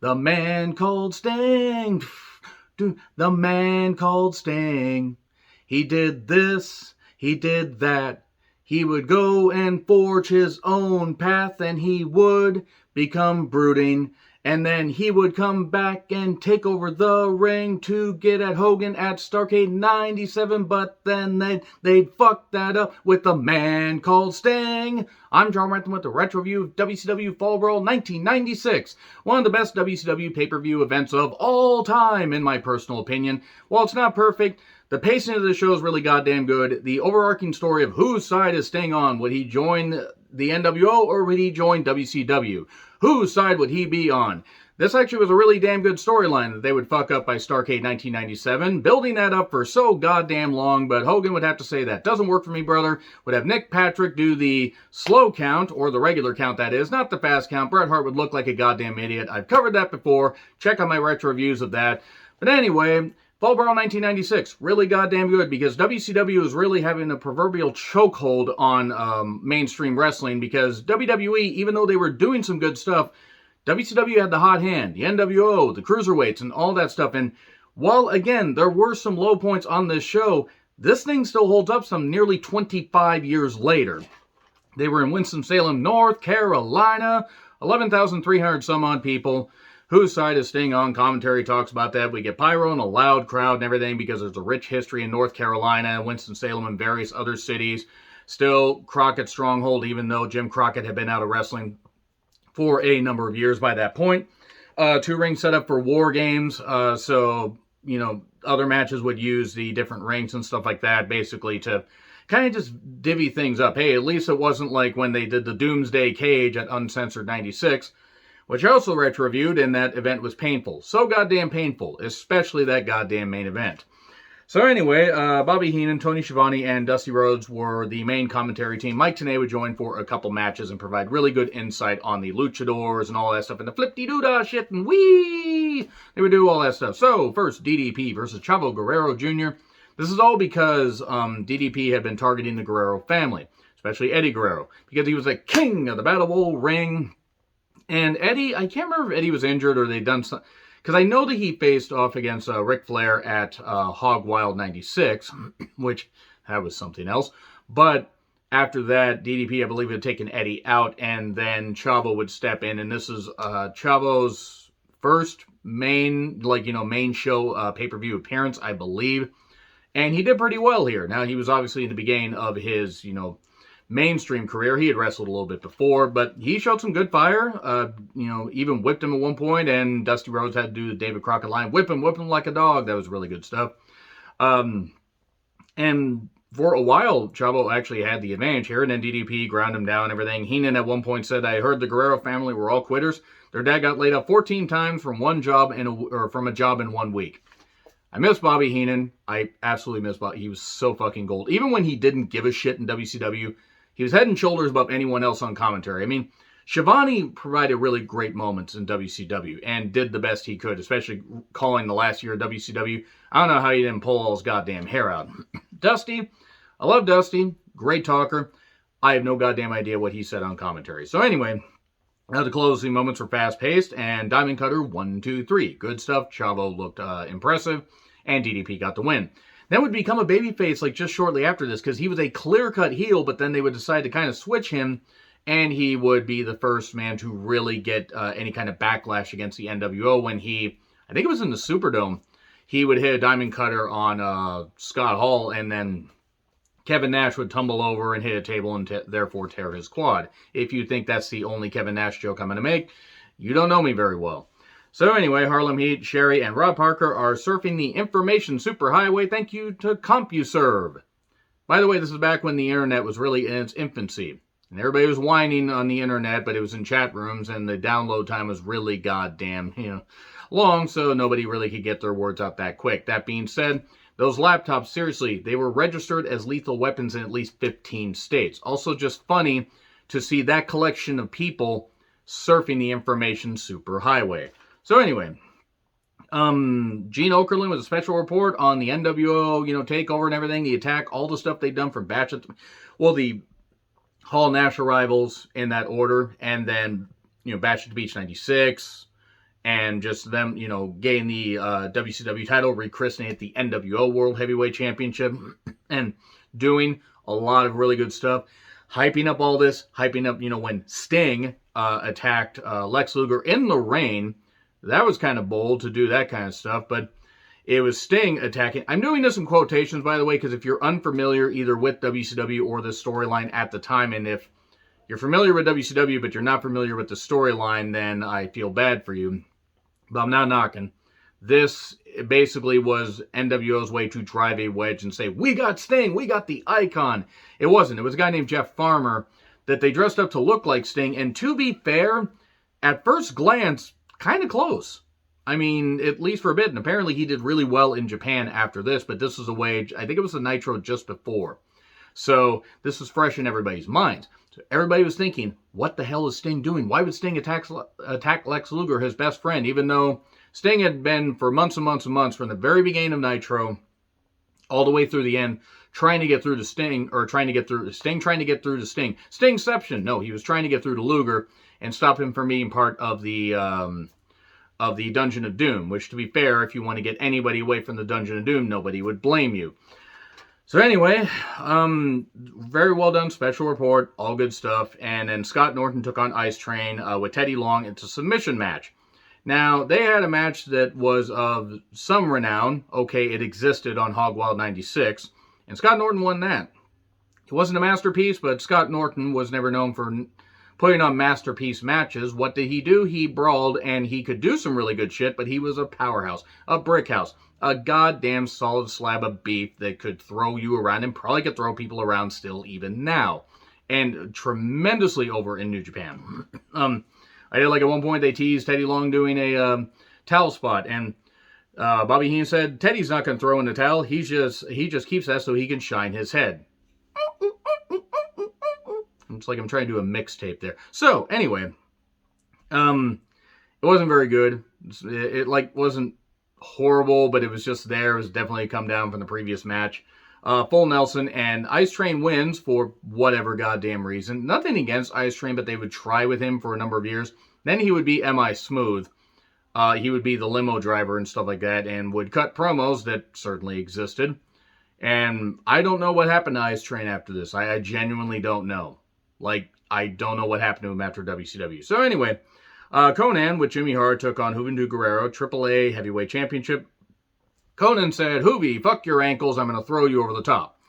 The man called Sting. The man called Sting. He did this, he did that. He would go and forge his own path, and he would become brooding. And then he would come back and take over the ring to get at Hogan at Starrcade 97. But then they'd fuck that up with the man called Sting. I'm John Renton with the retro review of WCW Fall Brawl 1996. One of the best WCW pay-per-view events of all time, in my personal opinion. While it's not perfect, the pacing of the show is really goddamn good. The overarching story of whose side is Sting on. Would he join the NWO or would he join WCW? Whose side would he be on? This actually was a really damn good storyline that they would fuck up by Starrcade 1997, building that up for so goddamn long, but Hogan would have to say that doesn't work for me, brother. Would have Nick Patrick do the slow count, or the regular count that is, not the fast count. Bret Hart would look like a goddamn idiot. I've covered that before. Check out my retro reviews of that. But anyway, Fall Brawl 1996, really goddamn good, because WCW is really having a proverbial chokehold on mainstream wrestling, because WWE, even though they were doing some good stuff, WCW had the hot hand, the NWO, the cruiserweights, and all that stuff. And while, again, there were some low points on this show, this thing still holds up some nearly 25 years later. They were in Winston-Salem, North Carolina, 11,300 some odd people. Whose side is Sting on? Commentary talks about that. We get pyro and a loud crowd and everything because there's a rich history in North Carolina, Winston-Salem, and various other cities. Still, Crockett's stronghold, even though Jim Crockett had been out of wrestling for a number of years by that point. Two rings set up for war games. So, you know, other matches would use the different rings and stuff like that, basically to kind of just divvy things up. Hey, at least it wasn't like when they did the Doomsday Cage at Uncensored 96, which I also retro-reviewed, and that event was painful. So goddamn painful, especially that goddamn main event. So anyway, Bobby Heenan, Tony Schiavone, and Dusty Rhodes were the main commentary team. Mike Tenay would join for a couple matches and provide really good insight on the luchadors and all that stuff, and the flip-de-doo-dah shit, and whee! They would do all that stuff. So, first, DDP versus Chavo Guerrero Jr. This is all because DDP had been targeting the Guerrero family, especially Eddie Guerrero, because he was the king of the Battle Bowl ring. And Eddie, I can't remember if Eddie was injured or they'd done something, because I know that he faced off against Ric Flair at Hog Wild 96, which, that was something else. But after that, DDP, I believe, had taken Eddie out, and then Chavo would step in, and this is Chavo's first main show pay-per-view appearance, I believe. And he did pretty well here. Now, he was obviously in the beginning of his, mainstream career. He had wrestled a little bit before, but he showed some good fire. Even whipped him at one point, and Dusty Rhodes had to do the David Crockett line, whip him like a dog. That was really good stuff. And for a while, Chavo actually had the advantage here, and then DDP ground him down and everything. Heenan at one point said, I heard the Guerrero family were all quitters. Their dad got laid off 14 times from from a job in 1 week. I miss Bobby Heenan. I absolutely miss Bobby. He was so fucking gold. Even when he didn't give a shit in WCW, he was head and shoulders above anyone else on commentary. I mean, Schiavone provided really great moments in WCW and did the best he could, especially calling the last year of WCW. I don't know how he didn't pull all his goddamn hair out. Dusty, I love Dusty. Great talker. I have no goddamn idea what he said on commentary. So anyway, now the closing moments were fast-paced, and Diamond Cutter, 1, 2, 3. Good stuff. Chavo looked impressive, and DDP got the win. Then would become a babyface like just shortly after this, because he was a clear-cut heel, but then they would decide to kind of switch him, and he would be the first man to really get any kind of backlash against the NWO when he, I think it was in the Superdome, he would hit a Diamond Cutter on Scott Hall, and then Kevin Nash would tumble over and hit a table and therefore tear his quad. If you think that's the only Kevin Nash joke I'm going to make, you don't know me very well. So anyway, Harlem Heat, Sherry, and Rob Parker are surfing the information superhighway. Thank you to CompuServe. By the way, this is back when the internet was really in its infancy. And everybody was whining on the internet, but it was in chat rooms, and the download time was really goddamn, long, so nobody really could get their words out that quick. That being said, those laptops, seriously, they were registered as lethal weapons in at least 15 states. Also just funny to see that collection of people surfing the information superhighway. So anyway, Gene Okerlund was a special report on the NWO, takeover and everything, the attack, all the stuff they'd done from the Hall Nash arrivals in that order, and then, Bash at the Beach 96, and just them, getting the WCW title, rechristening it the NWO World Heavyweight Championship, and doing a lot of really good stuff. Hyping up all this, hyping up, when Sting attacked Lex Luger in the ring. That was kind of bold to do that kind of stuff, but it was Sting attacking. I'm doing this in quotations, by the way, because if you're unfamiliar either with WCW or the storyline at the time, and if you're familiar with WCW but you're not familiar with the storyline, then I feel bad for you. But I'm not knocking. This basically was NWO's way to drive a wedge and say, we got Sting, we got the icon. It wasn't. It was a guy named Jeff Farmer that they dressed up to look like Sting. And to be fair, at first glance, kind of close. I mean, at least for a bit. And apparently he did really well in Japan after this. But this was a way, I think it was the Nitro just before. So this was fresh in everybody's minds. So everybody was thinking, what the hell is Sting doing? Why would Sting attack Lex Luger, his best friend, even though Sting had been for months and months and months from the very beginning of Nitro all the way through the end trying to get through to Sting, or trying to get through to Sting, trying to get through to Sting. Stingception. No, he was trying to get through to Luger and stop him from being part of the Dungeon of Doom, which, to be fair, if you want to get anybody away from the Dungeon of Doom, nobody would blame you. So anyway, very well done special report, all good stuff. And then Scott Norton took on Ice Train with Teddy Long. It's a submission match. Now, they had a match that was of some renown. Okay, it existed on Hog Wild 96, and Scott Norton won that. It wasn't a masterpiece, but Scott Norton was never known for putting on masterpiece matches. What did he do? He brawled, and he could do some really good shit, but he was a powerhouse, a brick house, a goddamn solid slab of beef that could throw you around and probably could throw people around still even now. And tremendously over in New Japan. I did like at one point they teased Teddy Long doing a towel spot, and Bobby Heenan said Teddy's not going to throw in the towel. He just keeps that so he can shine his head. It's like I'm trying to do a mixtape there. So anyway, it wasn't very good. It wasn't horrible, but it was just there. It was definitely a come down from the previous match. Full Nelson, and Ice Train wins for whatever goddamn reason. Nothing against Ice Train, but they would try with him for a number of years. Then he would be M.I. Smooth. He would be the limo driver and stuff like that, and would cut promos that certainly existed. And I don't know what happened to Ice Train after this. I genuinely don't know. I don't know what happened to him after WCW. So anyway, Conan with Jimmy Hart took on Juventud Guerrero, AAA Heavyweight Championship. Conan said, Hoovy, fuck your ankles, I'm going to throw you over the top.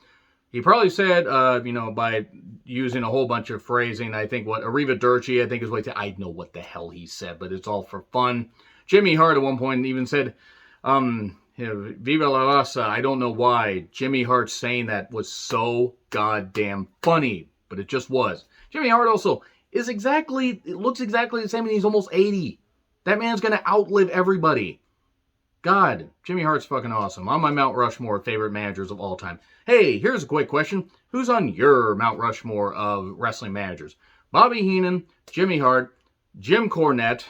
He probably said, by using a whole bunch of phrasing, I think Arrivederci, I think is what he said. I know what the hell he said, but it's all for fun. Jimmy Hart at one point even said, Viva la raza. I don't know why. Jimmy Hart saying that was so goddamn funny, but it just was. Jimmy Hart also looks exactly the same, and he's almost 80. That man's going to outlive everybody. God, Jimmy Hart's fucking awesome. On my Mount Rushmore favorite managers of all time. Hey, here's a quick question. Who's on your Mount Rushmore of wrestling managers? Bobby Heenan, Jimmy Hart, Jim Cornette.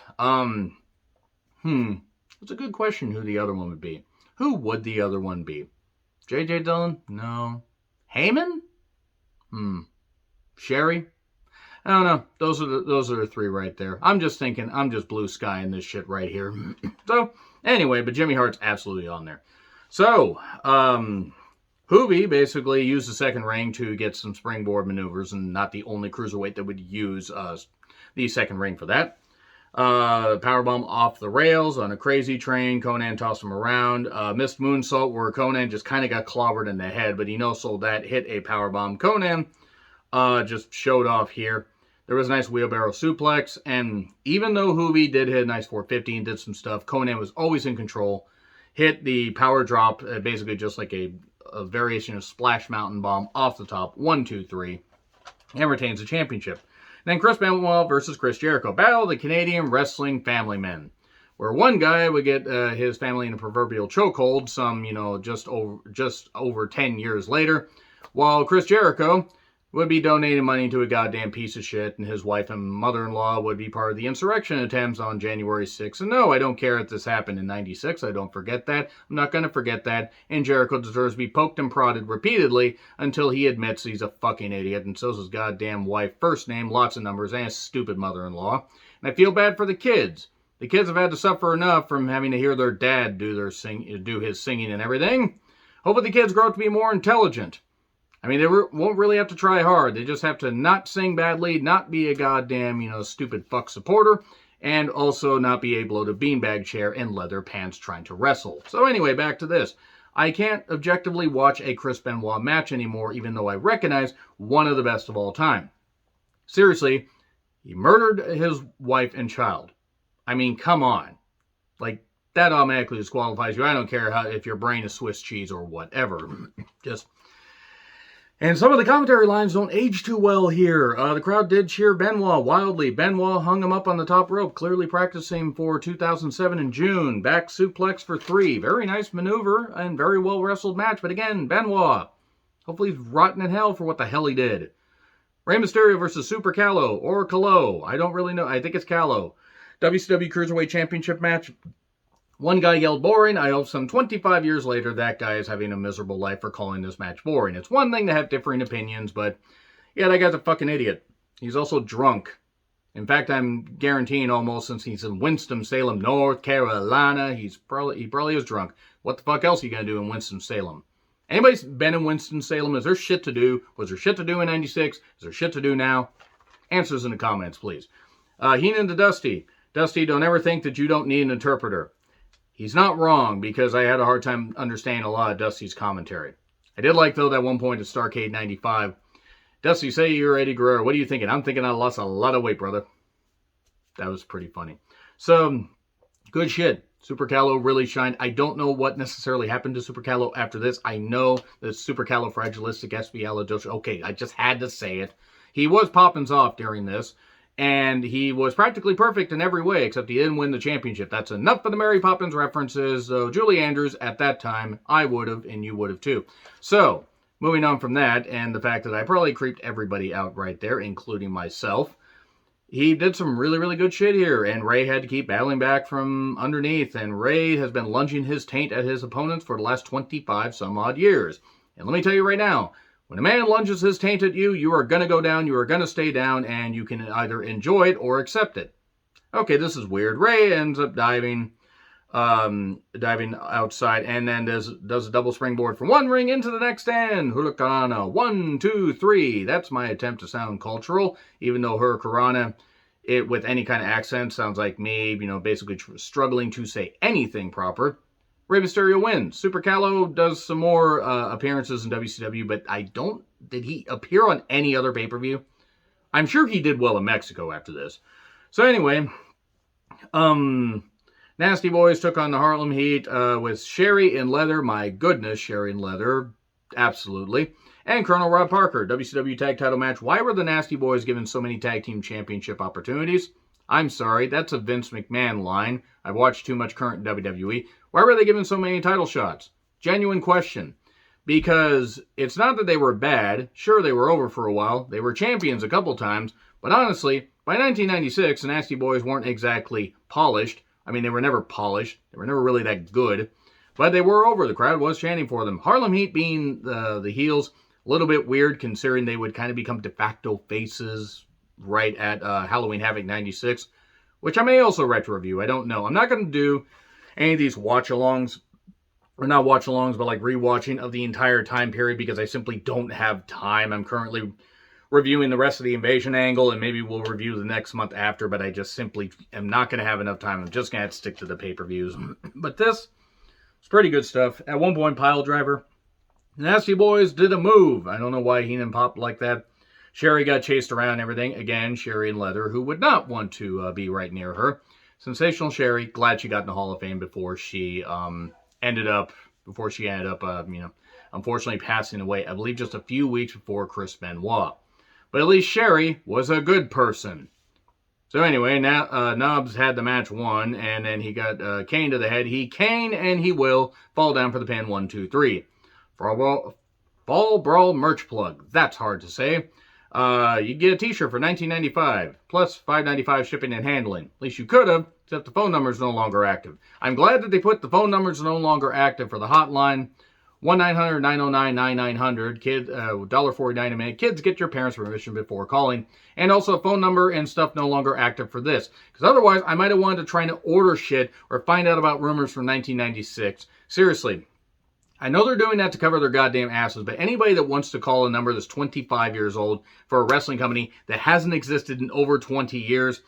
It's a good question who the other one would be. Who would the other one be? J.J. Dillon? No. Heyman? Sherry? I don't know. Those are the three right there. I'm just blue skying this shit right here. So, anyway, but Jimmy Hart's absolutely on there. So, Hoovy basically used the second ring to get some springboard maneuvers, and not the only cruiserweight that would use the second ring for that. Powerbomb off the rails on a crazy train. Conan tossed him around. Missed moonsault where Conan just kind of got clobbered in the head, but he no-sold that. Hit a powerbomb. Conan just showed off here. There was a nice wheelbarrow suplex, and even though Hoovy did hit a nice 450 and did some stuff, Conan was always in control. Hit the power drop, basically just like a variation of Splash Mountain Bomb off the top. 1, 2, 3. And retains the championship. Then Chris Benoit versus Chris Jericho. Battle of the Canadian Wrestling Family Men. Where one guy would get his family in a proverbial chokehold just over 10 years later. While Chris Jericho would be donating money to a goddamn piece of shit, and his wife and mother-in-law would be part of the insurrection attempts on January 6th. And no, I don't care if this happened in 96. I don't forget that. I'm not going to forget that. And Jericho deserves to be poked and prodded repeatedly until he admits he's a fucking idiot, and so's his goddamn wife. First name, lots of numbers, and his stupid mother-in-law. And I feel bad for the kids. The kids have had to suffer enough from having to hear their dad do his singing and everything. Hopefully the kids grow up to be more intelligent. I mean, they won't really have to try hard. They just have to not sing badly, not be a goddamn, stupid fuck supporter, and also not be a bloated beanbag chair in leather pants trying to wrestle. So anyway, back to this. I can't objectively watch a Chris Benoit match anymore, even though I recognize one of the best of all time. Seriously, he murdered his wife and child. I mean, come on. Like, that automatically disqualifies you. I don't care if your brain is Swiss cheese or whatever. And some of the commentary lines don't age too well here. The crowd did cheer Benoit wildly. Benoit hung him up on the top rope, clearly practicing for 2007 in June. Back suplex for 3. Very nice maneuver and very well wrestled match. But again, Benoit. Hopefully he's rotten in hell for what the hell he did. Rey Mysterio versus Super Callow or Callow. I don't really know. I think it's Callow. WCW Cruiserweight Championship match. One guy yelled boring. I hope some 25 years later that guy is having a miserable life for calling this match boring. It's one thing to have differing opinions, but yeah, that guy's a fucking idiot. He's also drunk. In fact, I'm guaranteeing almost, since he's in Winston-Salem, North Carolina, he probably is drunk. What the fuck else are you going to do in Winston-Salem? Anybody's been in Winston-Salem? Is there shit to do? Was there shit to do in 96? Is there shit to do now? Answers in the comments, please. Heenan to Dusty. Dusty, don't ever think that you don't need an interpreter. He's not wrong, because I had a hard time understanding a lot of Dusty's commentary. I did like, though, that one point at Starrcade 95. Dusty, say you're Eddie Guerrero. What are you thinking? I'm thinking I lost a lot of weight, brother. That was pretty funny. So, good shit. Super Callow really shined. I don't know what necessarily happened to Super Callow after this. I know that Super Califragilistic Espialidocious. Okay, I just had to say it. He was popping off during this. And he was practically perfect in every way, except he didn't win the championship. That's enough for the Mary Poppins references. Julie Andrews, at that time, I would have, and you would have too. So, moving on from that, and the fact that I probably creeped everybody out right there, including myself, he did some really, really good shit here, and Ray had to keep battling back from underneath, and Ray has been lunging his taint at his opponents for the last 25 some odd years. And let me tell you right now, when a man lunges his taint at you, you are going to go down, you are going to stay down, and you can either enjoy it or accept it. Okay, this is weird. Ray ends up diving outside, and then does a double springboard from one ring into the next end. Hurricanrana, 1, 2, 3. That's my attempt to sound cultural, even though Hurricanrana, it with any kind of accent, sounds like me, basically struggling to say anything proper. Rey Mysterio wins. Super Callow does some more appearances in WCW, but did he appear on any other pay-per-view? I'm sure he did well in Mexico after this. So anyway, Nasty Boys took on the Harlem Heat with Sherry in leather. My goodness, Sherry in leather. Absolutely. And Colonel Rob Parker, WCW Tag Title match. Why were the Nasty Boys given so many Tag Team Championship opportunities? I'm sorry, that's a Vince McMahon line. I've watched too much current WWE. Why were they given so many title shots? Genuine question. Because it's not that they were bad. Sure, they were over for a while. They were champions a couple times. But honestly, by 1996, the Nasty Boys weren't exactly polished. I mean, they were never polished. They were never really that good. But they were over. The crowd was chanting for them. Harlem Heat being the heels, a little bit weird considering they would kind of become de facto faces right at Halloween Havoc 96, which I may also retro-review. I don't know. I'm not going to do any of these watch-alongs, or not watch-alongs, but like rewatching of the entire time period because I simply don't have time. I'm currently reviewing the rest of the Invasion angle, and maybe we'll review the next month after, but I just simply am not going to have enough time. I'm just going to have to stick to the pay-per-views. But this is pretty good stuff. At one point, Pile Driver. Nasty Boys did a move. I don't know why Heenan popped like that. Sherry got chased around and everything. Again, Sherry in leather, who would not want to be right near her. Sensational Sherry. Glad she got in the Hall of Fame before she ended up, unfortunately passing away, I believe just a few weeks before Chris Benoit. But at least Sherry was a good person. So anyway, now Knobbs had the match won, and then he got Kane to the head. He can and he will fall down for the pin. 1, 2, 3. Fall Brawl merch plug. That's hard to say. You get a t-shirt for $19.95, plus $5.95 shipping and handling. At least you could have, except the phone number is no longer active. I'm glad that they put the phone numbers no longer active for the hotline. 1-900-909-9900. Kid, $1.49 a minute. Kids, get your parents' permission before calling. And also a phone number and stuff no longer active for this. Because otherwise, I might have wanted to try to order shit or find out about rumors from 1996. Seriously. I know they're doing that to cover their goddamn asses, but anybody that wants to call a number that's 25 years old for a wrestling company that hasn't existed in over 20 years,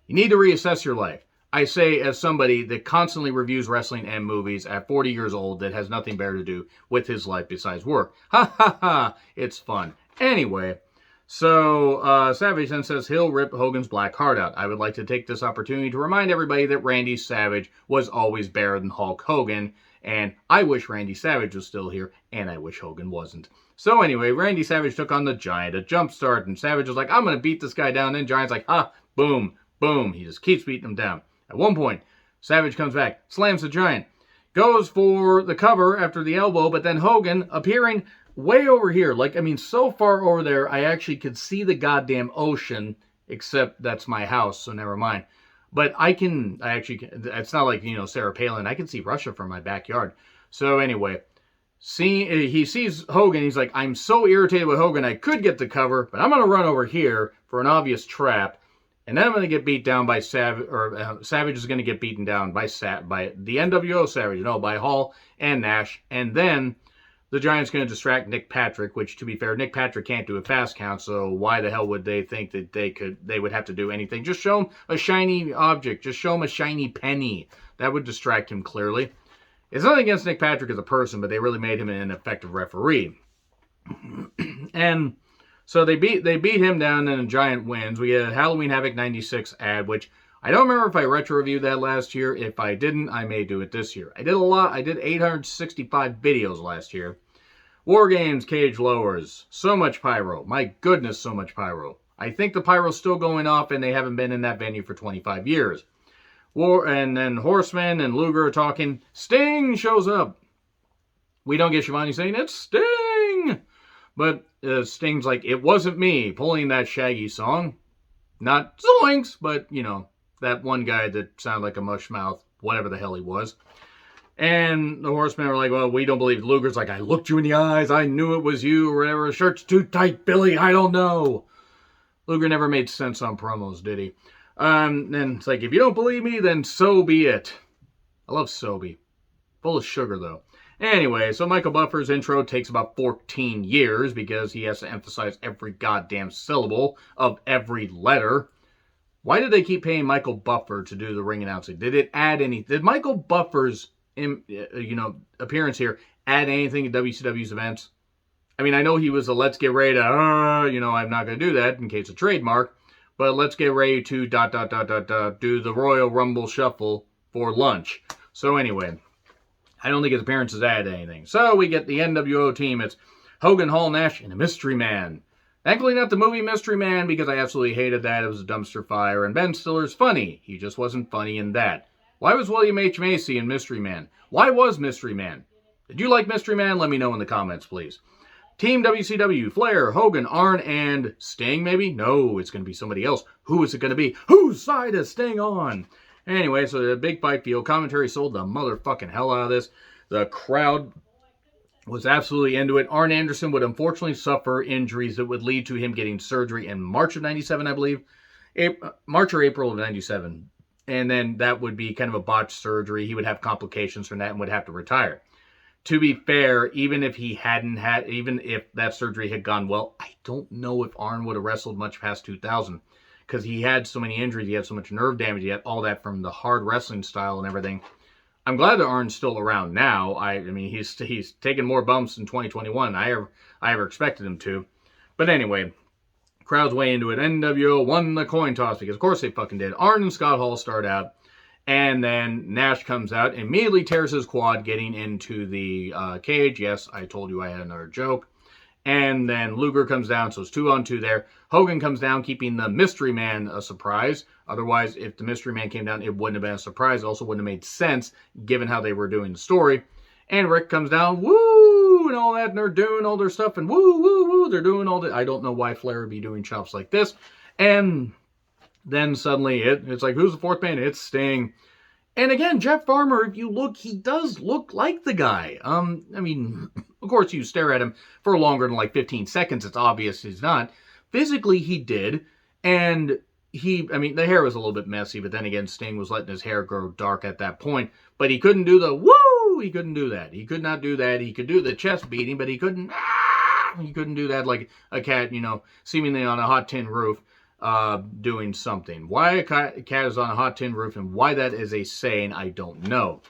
you need to reassess your life. I say as somebody that constantly reviews wrestling and movies at 40 years old that has nothing better to do with his life besides work. Ha ha ha, it's fun. Anyway, so Savage then says he'll rip Hogan's black heart out. I would like to take this opportunity to remind everybody that Randy Savage was always better than Hulk Hogan. And I wish Randy Savage was still here, and I wish Hogan wasn't. So anyway, Randy Savage took on the Giant, a jump start, and Savage was like, I'm going to beat this guy down. And then Giant's like, boom, boom. He just keeps beating him down. At one point, Savage comes back, slams the Giant, goes for the cover after the elbow, but then Hogan appearing way over here. So far over there, I actually could see the goddamn ocean, except that's my house, so never mind. But it's not like, Sarah Palin. I can see Russia from my backyard. So anyway, he sees Hogan. He's like, I'm so irritated with Hogan. I could get the cover, but I'm going to run over here for an obvious trap. And then I'm going to get beat down by Savage, Savage is going to get beaten down by the NWO Savage, by Hall and Nash. And then the Giant's going to distract Nick Patrick, which, to be fair, Nick Patrick can't do a fast count, so why the hell would they think that they would have to do anything? Just show him a shiny object. Just show him a shiny penny. That would distract him clearly. It's nothing against Nick Patrick as a person, but they really made him an effective referee. And so they beat him down, and the Giant wins. We get a Halloween Havoc 96 ad, which I don't remember if I retro-reviewed that last year. If I didn't, I may do it this year. I did a lot. I did 865 videos last year. War Games, cage lowers. So much pyro. My goodness, so much pyro. I think the pyro's still going off, and they haven't been in that venue for 25 years. And then Horseman and Luger are talking. Sting shows up. We don't get Shivani saying, it's Sting! But Sting's like, it wasn't me, pulling that Shaggy song. Not Zoinks, but, that one guy that sounded like a mush mouth, whatever the hell he was. And the Horsemen were like, well, we don't believe. Luger's like, I looked you in the eyes. I knew it was you or whatever. Shirt's too tight, Billy. I don't know. Luger never made sense on promos, did he? And it's like, if you don't believe me, then so be it. I love Sobe. Full of sugar, though. Anyway, so Michael Buffer's intro takes about 14 years because he has to emphasize every goddamn syllable of every letter. Why did they keep paying Michael Buffer to do the ring announcing? Did it add any? Did Michael Buffer's appearance here add anything to WCW's events? I mean, I know he was a let's get ready to, I'm not going to do that in case of trademark, but let's get ready to ... do the Royal Rumble Shuffle for lunch. So anyway, I don't think his appearances add anything. So we get the NWO team. It's Hogan, Hall, Nash, and a Mystery Man. Thankfully not the movie Mystery Man, because I absolutely hated that. It was a dumpster fire. And Ben Stiller's funny. He just wasn't funny in that. Why was William H. Macy in Mystery Man? Why was Mystery Man? Did you like Mystery Man? Let me know in the comments, please. Team WCW, Flair, Hogan, Arn, and Sting, maybe? No, it's going to be somebody else. Who is it going to be? Whose side is Sting on? Anyway, so the big fight field. Commentary sold the motherfucking hell out of this. The crowd was absolutely into it. Arn Anderson would unfortunately suffer injuries that would lead to him getting surgery in March of 97, I believe. March or April of 97. And then that would be kind of a botched surgery. He would have complications from that and would have to retire. To be fair, even if that surgery had gone well, I don't know if Arn would have wrestled much past 2000. Because he had so many injuries, he had so much nerve damage, he had all that from the hard wrestling style and everything. I'm glad that Arn's still around now. I mean, he's taken more bumps in 2021 than I ever expected him to. But anyway, crowd's way into it. NWO won the coin toss, because of course they fucking did. Arn and Scott Hall start out, and then Nash comes out, immediately tears his quad getting into the cage. Yes, I told you I had another joke. And then Luger comes down, so it's 2-on-2 there. Hogan comes down, keeping the Mystery Man a surprise. Otherwise, if the Mystery Man came down, it wouldn't have been a surprise. It also wouldn't have made sense, given how they were doing the story. And Rick comes down, woo, and all that, and they're doing all their stuff, and woo, woo, woo, they're doing all that. I don't know why Flair would be doing chops like this. And then suddenly, it's like, who's the fourth man? It's Sting. And again, Jeff Farmer, if you look, he does look like the guy. I mean, of course, you stare at him for longer than like 15 seconds, it's obvious he's not. Physically, he did. And I mean, the hair was a little bit messy, but then again, Sting was letting his hair grow dark at that point. But he couldn't do the woo! He couldn't do that. He could not do that. He could do the chest beating, but he couldn't do that like a cat, seemingly on a hot tin roof, doing something. Why a cat is on a hot tin roof and why that is a saying, I don't know.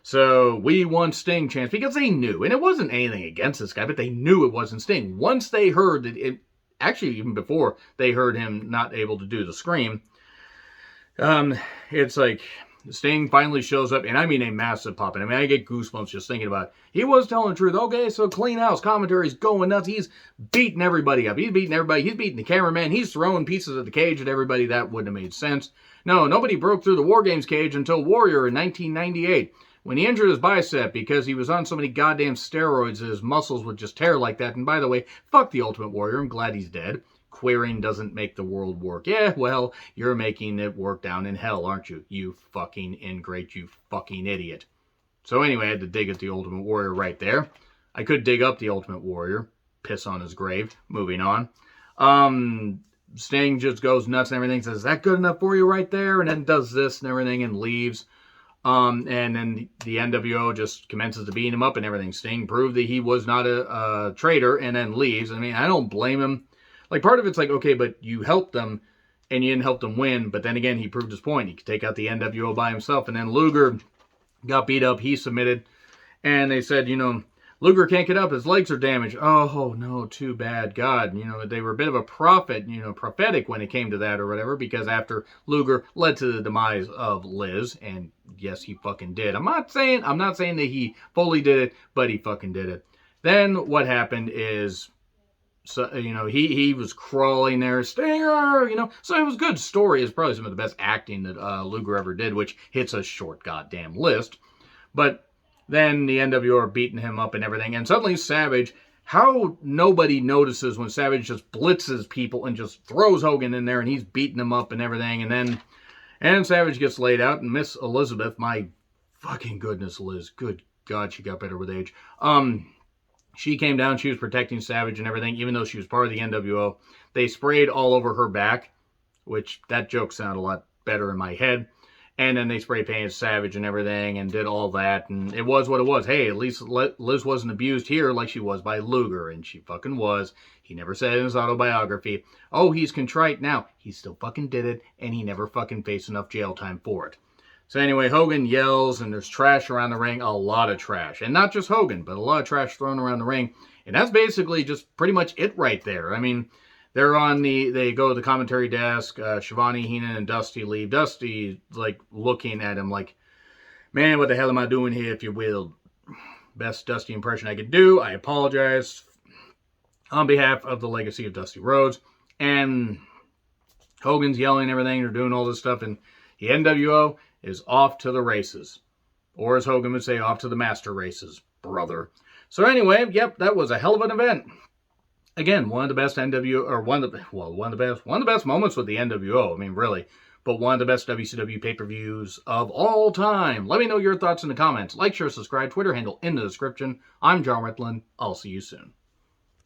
So we won Sting chance because they knew, and it wasn't anything against this guy, but they knew it wasn't Sting. Once they heard that it, actually even before they heard him not able to do the scream, it's like Sting finally shows up, and I mean a massive pop. And I mean, I get goosebumps just thinking about it. He was telling the truth. Okay, so clean house. Commentary's going nuts. He's beating everybody up. He's beating everybody. He's beating the cameraman. He's throwing pieces of the cage at everybody. That wouldn't have made sense. No, nobody broke through the War Games cage until Warrior in 1998. When he injured his bicep because he was on so many goddamn steroids that his muscles would just tear like that. And by the way, fuck the Ultimate Warrior. I'm glad he's dead. Queering doesn't make the world work. Yeah, well, you're making it work down in hell, aren't you? You fucking ingrate, you fucking idiot. So anyway, I had to dig at the Ultimate Warrior right there. I could dig up the Ultimate Warrior. Piss on his grave. Moving on. Sting just goes nuts and everything. Says, is that good enough for you right there? And then does this and everything and leaves. And then the NWO just commences to beat him up and everything. Sting proved that he was not a traitor and then leaves. I mean, I don't blame him. Like, part of it's like, okay, but you helped them and you didn't help them win. But then again, he proved his point. He could take out the NWO by himself. And then Luger got beat up. He submitted. And they said, Luger can't get up. His legs are damaged. Oh, no, too bad. God, they were a bit of a prophetic when it came to that or whatever. Because after Luger led to the demise of Liz. And yes, he fucking did. I'm not saying that he fully did it, but he fucking did it. Then what happened is, so, he was crawling there, Stinger, so it was a good story. It's probably some of the best acting that Luger ever did, which hits a short goddamn list. But then the NWO are beating him up and everything, and suddenly Savage, how nobody notices when Savage just blitzes people and just throws Hogan in there, and he's beating him up and everything, and Savage gets laid out, and Miss Elizabeth, my fucking goodness, Liz, good God, she got better with age, she came down, she was protecting Savage and everything, even though she was part of the NWO. They sprayed all over her back, which that joke sounded a lot better in my head. And then they spray painted Savage and everything and did all that. And it was what it was. Hey, at least Liz wasn't abused here like she was by Luger. And she fucking was. He never said in his autobiography, oh, he's contrite now. He still fucking did it. And he never fucking faced enough jail time for it. So anyway, Hogan yells, and there's trash around the ring, a lot of trash. And not just Hogan, but a lot of trash thrown around the ring. And that's basically just pretty much it right there. I mean, they go to the commentary desk, Shivani, Heenan, and Dusty leave. Dusty, looking at him like, man, what the hell am I doing here, if you will? Best Dusty impression I could do. I apologize on behalf of the legacy of Dusty Rhodes. And Hogan's yelling and everything, they're doing all this stuff, and the NWO is off to the races. Or as Hogan would say, off to the master races, brother. So anyway, yep, that was a hell of an event. Again, one of the best NWO, or one of the best moments with the NWO. I mean, really. But one of the best WCW pay-per-views of all time. Let me know your thoughts in the comments. Like, share, subscribe, Twitter handle in the description. I'm John Ritlin. I'll see you soon.